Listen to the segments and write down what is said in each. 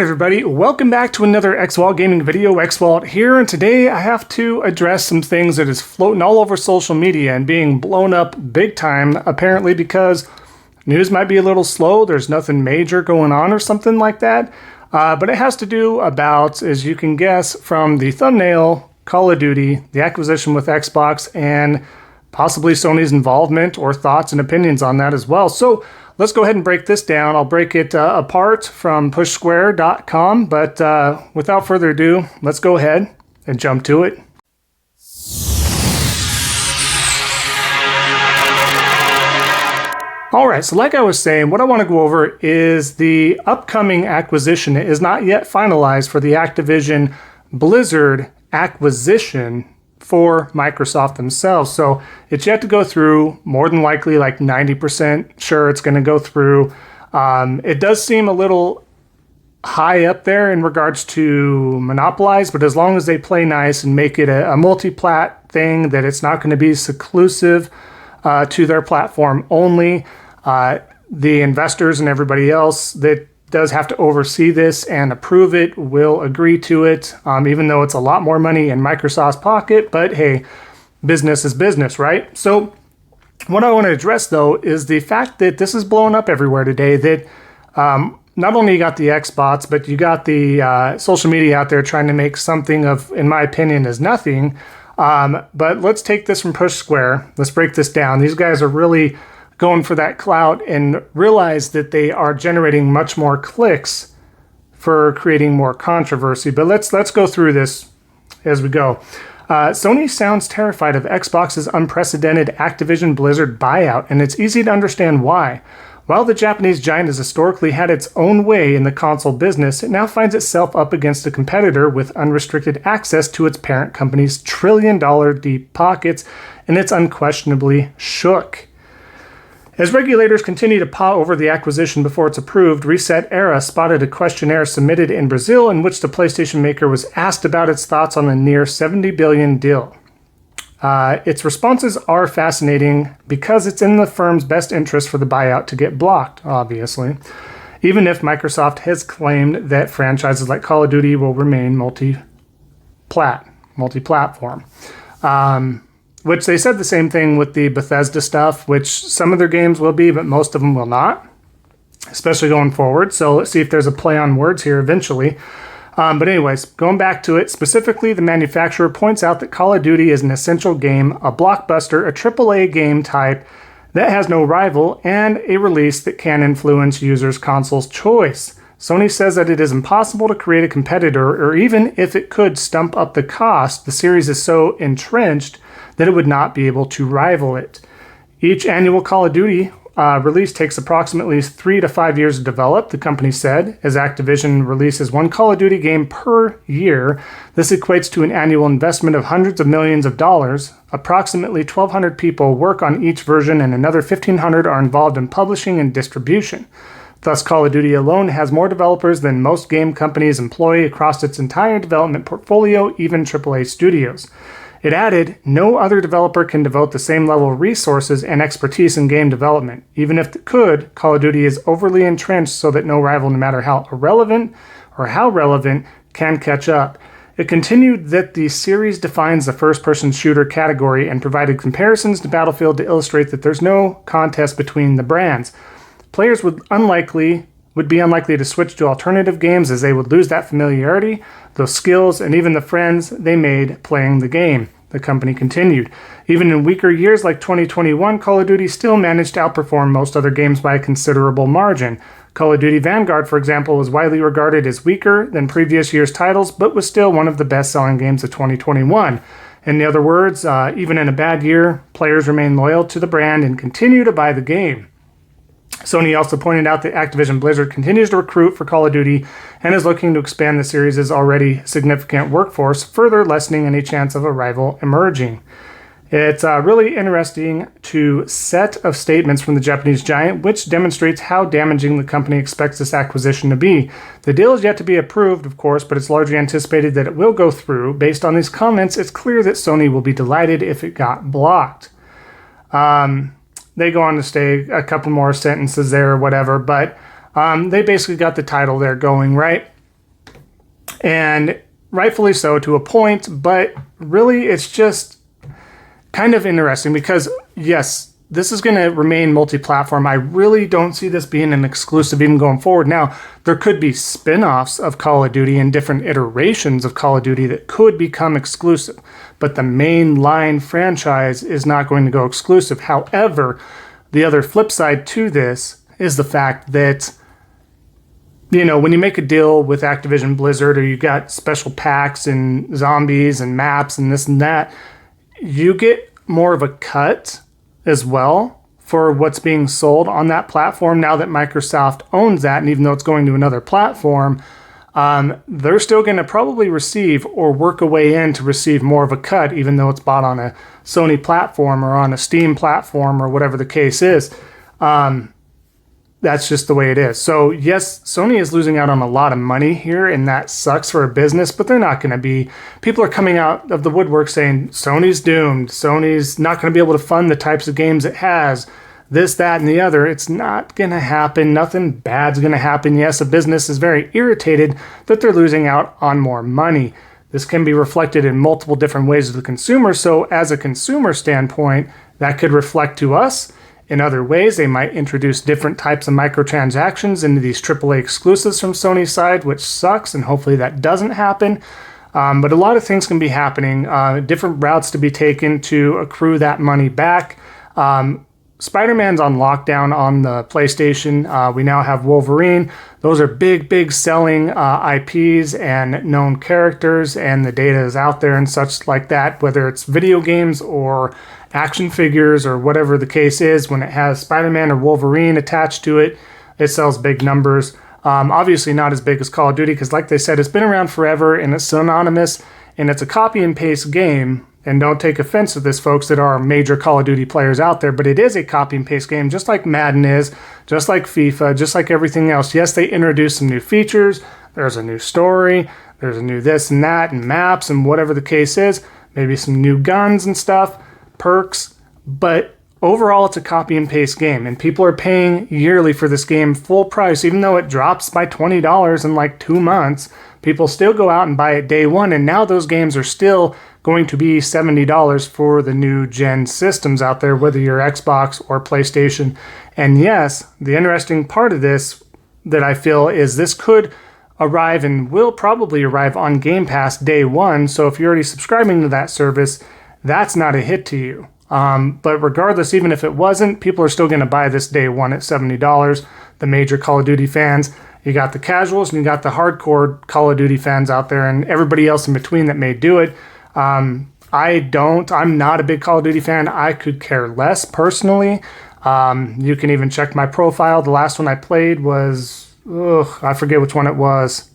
Alright everybody, welcome back to another Xvault gaming video. Xvault here, and today I have to address some things that is floating all over social media and being blown up big time, apparently because news might be a little slow, there's nothing major going on or something like that, but it has to do about, as you can guess from the thumbnail, Call of Duty, the acquisition with Xbox, and possibly Sony's involvement or thoughts and opinions on that as well. So let's go ahead and break this down. I'll break it apart from pushsquare.com, but without further ado, let's go ahead and jump to it. Alright, so like I was saying, what I want to go over is the upcoming acquisition. It is not yet finalized for the Activision Blizzard acquisition for Microsoft themselves. So it's yet to go through, more than likely like 90% sure it's going to go through. It does seem a little high up there in regards to monopolize, but as long as they play nice and make it a multi-plat thing, that it's not going to be exclusive to their platform only, the investors and everybody else that does have to oversee this and approve it will agree to it, even though it's a lot more money in Microsoft's pocket. But hey, business is business, right? So what I want to address though is the fact that this is blowing up everywhere today, that not only you got the Xbox, but you got the social media out there trying to make something of, in my opinion, is nothing. But let's take this from Push Square. Let's break this down. These guys are really going for that clout and realize that they are generating much more clicks for creating more controversy. But let's go through this as we go. Sony sounds terrified of Xbox's unprecedented Activision Blizzard buyout, and it's easy to understand why. While the Japanese giant has historically had its own way in the console business, it now finds itself up against a competitor with unrestricted access to its parent company's trillion-dollar deep pockets, and it's unquestionably shook. As regulators continue to paw over the acquisition before it's approved, Reset Era spotted a questionnaire submitted in Brazil in which the PlayStation maker was asked about its thoughts on the near $70 billion deal. Its responses are fascinating because it's in the firm's best interest for the buyout to get blocked, obviously, even if Microsoft has claimed that franchises like Call of Duty will remain multi-platform. Which they said the same thing with the Bethesda stuff, which some of their games will be, but most of them will not, especially going forward. So let's see if there's a play on words here eventually. But anyways, going back to it, specifically the manufacturer points out that Call of Duty is an essential game, a blockbuster, a AAA game type that has no rival, and a release that can influence users' console's choice. Sony says that it is impossible to create a competitor, or even if it could stump up the cost, the series is so entrenched that it would not be able to rival it. Each annual Call of Duty release takes approximately 3 to 5 years to develop, the company said. As Activision releases one Call of Duty game per year, this equates to an annual investment of hundreds of millions of dollars. Approximately 1,200 people work on each version, and another 1,500 are involved in publishing and distribution. Thus, Call of Duty alone has more developers than most game companies employ across its entire development portfolio, even AAA studios. It added, no other developer can devote the same level of resources and expertise in game development. Even if it could, Call of Duty is overly entrenched so that no rival, no matter how irrelevant or how relevant, can catch up. It continued that the series defines the first-person shooter category and provided comparisons to Battlefield to illustrate that there's no contest between the brands. Players would be unlikely to switch to alternative games as they would lose that familiarity, those skills, and even the friends they made playing the game, the company continued. Even in weaker years like 2021, Call of Duty still managed to outperform most other games by a considerable margin. Call of Duty Vanguard, for example, was widely regarded as weaker than previous year's titles, but was still one of the best-selling games of 2021. In other words, even in a bad year, players remain loyal to the brand and continue to buy the game. Sony also pointed out that Activision Blizzard continues to recruit for Call of Duty and is looking to expand the series' already significant workforce, further lessening any chance of a rival emerging. It's a really interesting set of statements from the Japanese giant, which demonstrates how damaging the company expects this acquisition to be. The deal is yet to be approved, of course, but it's largely anticipated that it will go through. Based on these comments, it's clear that Sony will be delighted if it got blocked. They go on to say a couple more sentences there or whatever, but they basically got the title there going, right? And rightfully so to a point, but really it's just kind of interesting because, yes, this is going to remain multi-platform. I really don't see this being an exclusive even going forward. Now, there could be spin-offs of Call of Duty and different iterations of Call of Duty that could become exclusive, but the main line franchise is not going to go exclusive. However, the other flip side to this is the fact that, you know, when you make a deal with Activision Blizzard, or you got special packs and zombies and maps and this and that, you get more of a cut as well for what's being sold on that platform now that Microsoft owns that. And even though it's going to another platform, they're still going to probably receive or work a way in to receive more of a cut, even though it's bought on a Sony platform or on a Steam platform or whatever the case is. That's just the way it is. So yes, Sony is losing out on a lot of money here, and that sucks for a business, but they're not going to be. People are coming out of the woodwork saying Sony's doomed. Sony's not going to be able to fund the types of games it has. This, that, and the other. It's not going to happen. Nothing bad's going to happen. Yes, a business is very irritated that they're losing out on more money. This can be reflected in multiple different ways to the consumer. So as a consumer standpoint, that could reflect to us in other ways. They might introduce different types of microtransactions into these AAA exclusives from Sony's side, which sucks, and hopefully that doesn't happen. But a lot of things can be happening, different routes to be taken to accrue that money back. Spider-Man's on lockdown on the PlayStation. We now have Wolverine. Those are big selling IPs and known characters, and the data is out there and such like that, whether it's video games or action figures or whatever the case is. When it has Spider-Man or Wolverine attached to it, it sells big numbers. Obviously not as big as Call of Duty because, like they said, it's been around forever and it's synonymous, and it's a copy and paste game. And don't take offense to this, folks, that are major Call of Duty players out there, but it is a copy and paste game, just like Madden is, just like FIFA, just like everything else. Yes, they introduced some new features. There's a new story. There's a new this and that and maps and whatever the case is. Maybe some new guns and stuff, perks. But overall, it's a copy and paste game, and people are paying yearly for this game full price. Even though it drops by $20 in like 2 months, people still go out and buy it day one, and now those games are still going to be $70 for the new gen systems out there, whether you're Xbox or PlayStation. And yes, the interesting part of this that I feel is this could arrive and will probably arrive on Game Pass day one. So if you're already subscribing to that service, that's not a hit to you. But regardless, even if it wasn't, people are still going to buy this day one at $70. The major Call of Duty fans, you got the casuals and you got the hardcore Call of Duty fans out there, and everybody else in between that may do it. I'm not a big Call of Duty fan. I could care less personally. You can even check my profile. The last one I played was, I forget which one it was.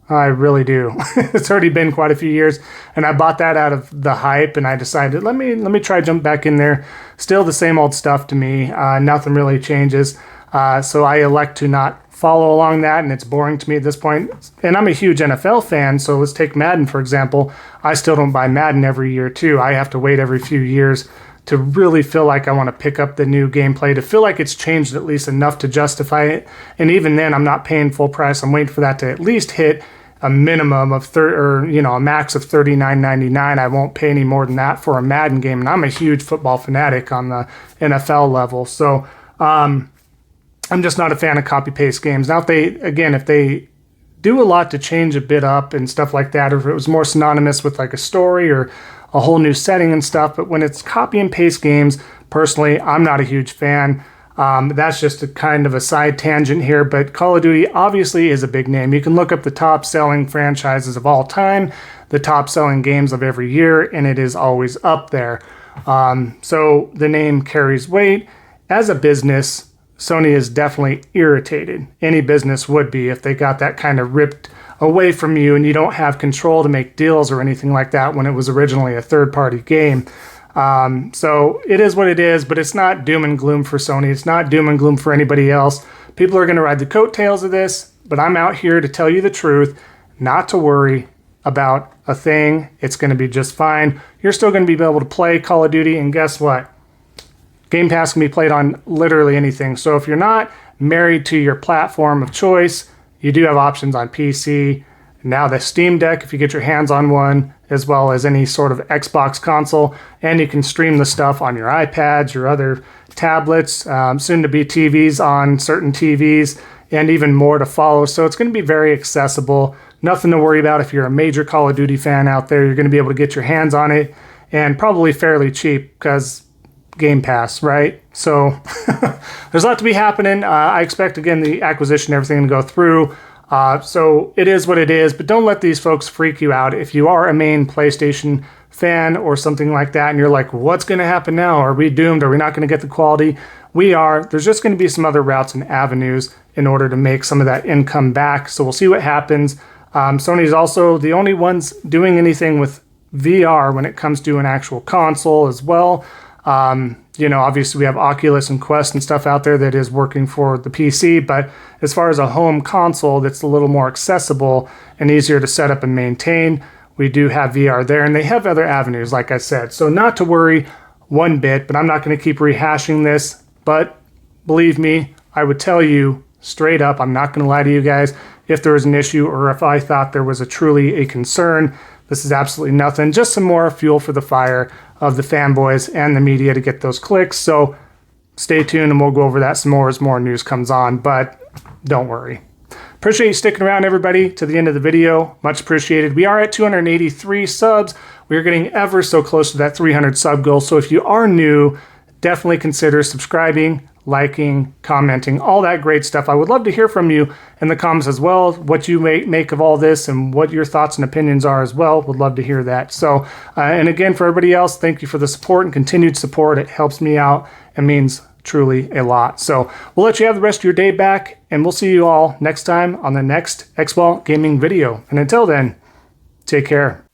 I really do. It's already been quite a few years, and I bought that out of the hype, and I decided, let me try jump back in there. Still the same old stuff to me. Nothing really changes. So I elect to not follow along that, and it's boring to me at this point. And I'm a huge NFL fan, so let's take Madden, for example. I still don't buy Madden every year, too. I have to wait every few years to really feel like I want to pick up the new gameplay, to feel like it's changed at least enough to justify it. And even then, I'm not paying full price. I'm waiting for that to at least hit a minimum of a max of $39.99. I won't pay any more than that for a Madden game. And I'm a huge football fanatic on the NFL level. So, I'm just not a fan of copy-paste games. Now, if they do a lot to change a bit up and stuff like that, or if it was more synonymous with like a story or a whole new setting and stuff, but when it's copy and paste games, personally, I'm not a huge fan. That's just a kind of a side tangent here, but Call of Duty obviously is a big name. You can look up the top selling franchises of all time, the top selling games of every year, and it is always up there. So the name carries weight. As a business, Sony is definitely irritated. Any business would be if they got that kind of ripped away from you and you don't have control to make deals or anything like that when it was originally a third-party game. So it is what it is, but it's not doom and gloom for Sony. It's not doom and gloom for anybody else. People are going to ride the coattails of this, but I'm out here to tell you the truth, not to worry about a thing. It's going to be just fine. You're still going to be able to play Call of Duty, and guess what? Game Pass can be played on literally anything. So if you're not married to your platform of choice, you do have options on PC, Now the Steam Deck, if you get your hands on one, as well as any sort of Xbox console, and you can stream the stuff on your iPads, your other tablets, soon to be TVs on certain TVs, and even more to follow. So it's going to be very accessible. Nothing to worry about if you're a major Call of Duty fan out there. You're going to be able to get your hands on it, and probably fairly cheap because Game Pass, right? So there's a lot to be happening. I expect, again, the acquisition, everything to go through. So it is what it is, but don't let these folks freak you out. If you are a main PlayStation fan or something like that, and you're like, what's going to happen now? Are we doomed? Are we not going to get the quality? We are. There's just going to be some other routes and avenues in order to make some of that income back. So we'll see what happens. Sony's also the only ones doing anything with VR when it comes to an actual console as well. Obviously we have Oculus and Quest and stuff out there that is working for the PC, but as far as a home console that's a little more accessible and easier to set up and maintain, we do have VR there, and they have other avenues, like I said. So not to worry one bit, but I'm not going to keep rehashing this, but believe me, I would tell you straight up, I'm not going to lie to you guys, if there was an issue or if I thought there was truly a concern. This is absolutely nothing, just some more fuel for the fire of the fanboys and the media to get those clicks. So stay tuned and we'll go over that some more as more news comes on, but don't worry. Appreciate you sticking around, everybody, to the end of the video. Much appreciated. We are at 283 subs. We're getting ever so close to that 300 sub goal. So if you are new, definitely consider subscribing, liking, commenting, all that great stuff. I would love to hear from you in the comments as well, what you make of all this and what your thoughts and opinions are as well. Would love to hear that. So, and again, for everybody else, thank you for the support and continued support. It helps me out and means truly a lot. So we'll let you have the rest of your day back, and we'll see you all next time on the next Xvault gaming video. And until then, take care.